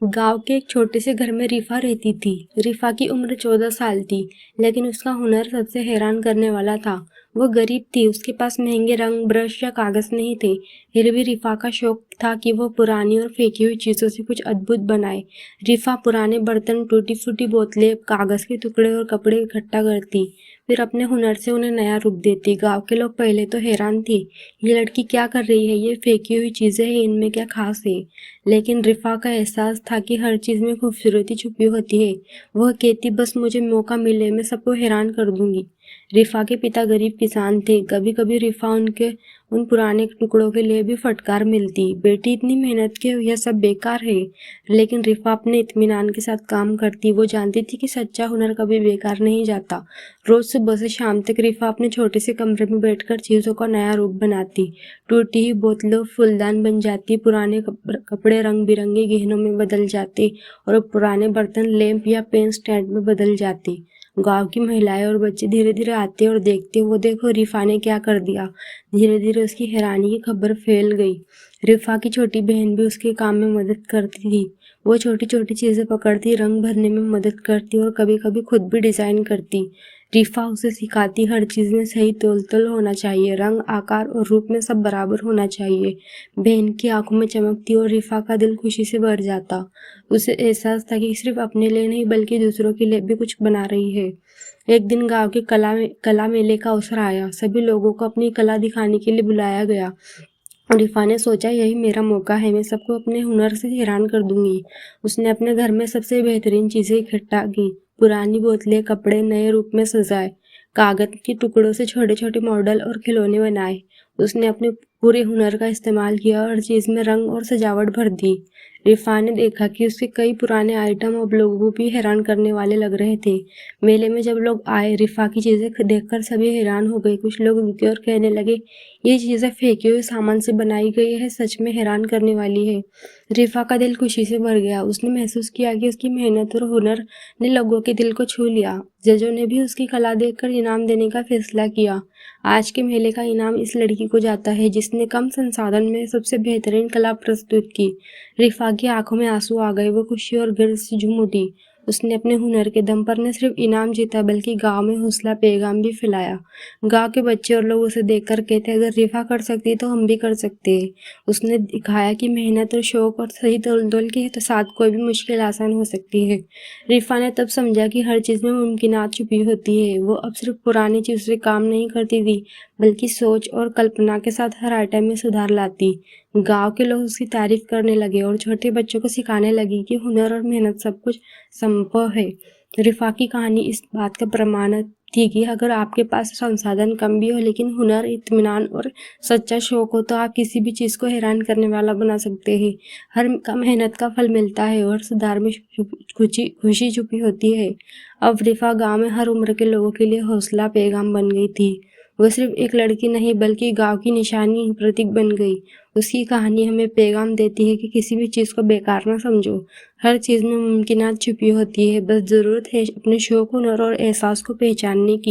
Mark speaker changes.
Speaker 1: गांव के एक छोटे से घर में रिफा रहती थी। रिफा की उम्र 14 साल थी, लेकिन उसका हुनर सबसे हैरान करने वाला था। वो गरीब थी, उसके पास महंगे रंग, ब्रश या कागज नहीं थे। फिर भी रिफा का शौक था कि वो पुरानी और फेंकी हुई चीजों से कुछ अद्भुत बनाए। रिफा पुराने बर्तन, टूटी फूटी बोतलें, कागज के टुकड़े और कपड़े इकट्ठा करती, फिर अपने हुनर से उन्हें नया रूप देती। गांव के लोग पहले तो हैरान थे, ये लड़की क्या कर रही है, ये फेंकी हुई चीजें हैं, इनमें क्या खास है। लेकिन रिफा का एहसास था कि हर चीज में खूबसूरती छुपी होती है। वह कहती, बस मुझे मौका मिले, मैं सबको हैरान कर दूंगी। रिफा के पिता गरीब किसान थे। कभी कभी रिफा उनके उन पुराने टुकड़ों के लिए भी फटकार मिलती, बेटी इतनी मेहनत के यह सब बेकार है। लेकिन रिफा अपने इत्मीनान के साथ काम करती। वो जानती थी कि सच्चा हुनर कभी बेकार नहीं जाता। रोज सुबह से शाम तक रिफा अपने छोटे से कमरे में बैठकर चीजों का नया रूप बनाती। टूटी हुई बोतलों फूलदान बन जाती, पुराने कपड़े रंग बिरंगे गहनों में बदल जाते और पुराने बर्तन लैंप या पेन स्टैंड में बदल जाते। गांव की महिलाएं और बच्चे धीरे धीरे आते और देखते, वो देखो रिफा ने क्या कर दिया। धीरे धीरे उसकी हैरानी की खबर फैल गई। रिफा की छोटी बहन भी उसके काम में मदद करती थी। वो छोटी छोटी चीजें पकड़ती, रंग भरने में मदद करती और कभी कभी खुद भी डिजाइन करती। रिफा उसे सिखाती, हर चीज में सही तोल तोल होना चाहिए, रंग, आकार और रूप में सब बराबर होना चाहिए। बहन की आंखों में चमकती और रिफा का दिल खुशी से भर जाता। उसे एहसास था कि सिर्फ अपने लिए नहीं बल्कि दूसरों के लिए भी कुछ बना रही है। एक दिन गांव के कला मेले का अवसर आया। सभी लोगों को अपनी कला दिखाने के लिए बुलाया गया। रिफा ने सोचा, यही मेरा मौका है, मैं सबको अपने हुनर से हैरान कर दूंगी। उसने अपने घर में सबसे बेहतरीन चीजें इकट्ठा की, पुरानी बोतलें, कपड़े नए रूप में सजाए, कागज के टुकड़ों से छोटे छोटे मॉडल और खिलौने बनाए। उसने अपने पूरे हुनर का इस्तेमाल किया और हर चीज में रंग और सजावट भर दी। रिफा ने देखा कि उसके कई पुराने आइटम अब लोगों को भी हैरान करने वाले लग रहे थे। मेले में जब लोग आए, रिफा की चीजें देखकर सभी हैरान हो गए। कुछ लोग रुके और कहने लगे, ये चीजें फेंके हुए सामान से बनाई गई है, सच में हैरान करने वाली है। रिफा का दिल खुशी से भर गया। उसने महसूस किया कि उसकी मेहनत और हुनर ने लोगों के दिल को छू लिया। जजों ने भी उसकी कला देखकर इनाम देने का फैसला किया। आज के मेले का इनाम इस लड़की को जाता है जिसने कम संसाधन में सबसे बेहतरीन कला प्रस्तुत की। रिफा की आंखों में आंसू आ गए। वो खुशी और गर्व से झूम उठी। उसने अपने हुनर के दम पर न सिर्फ इनाम जीता बल्कि गांव में हौसला पैगाम भी फैलाया। गांव के बच्चे और लोग उसे देखकर कहते, अगर रिफा कर सकती तो हम भी कर सकते हैं। उसने दिखाया कि मेहनत और शौक और सही तोल के साथ कोई भी मुश्किल आसान हो सकती है। रिफा ने तब समझा कि हर चीज में मुमकिनात छुपी होती है। वो अब सिर्फ पुरानी चीज से काम नहीं करती थी बल्कि सोच और कल्पना के साथ हर आइटम में सुधार लाती। गांव के लोग उसकी तारीफ करने लगे और छोटे बच्चों को सिखाने लगी कि हुनर और मेहनत सब कुछ संभव है। रिफा की कहानी इस बात का प्रमाण थी कि अगर आपके पास संसाधन कम भी हो लेकिन हुनर, इत्मीनान और सच्चा शौक हो तो आप किसी भी चीज को हैरान करने वाला बना सकते हैं। हर मेहनत का फल मिलता है और सुधार में खुशी खुशी छुपी होती है। अब रिफा गांव में हर उम्र के लोगों के लिए हौसला पैगाम बन गई थी। वो सिर्फ एक लड़की नहीं बल्कि गांव की निशानी, प्रतीक बन गई। उसकी कहानी हमें पैगाम देती है कि किसी भी चीज को बेकार ना समझो। हर चीज में मुमकिनात छुपी होती है, बस जरूरत है अपने शौक, हुनर और एहसास को पहचानने की।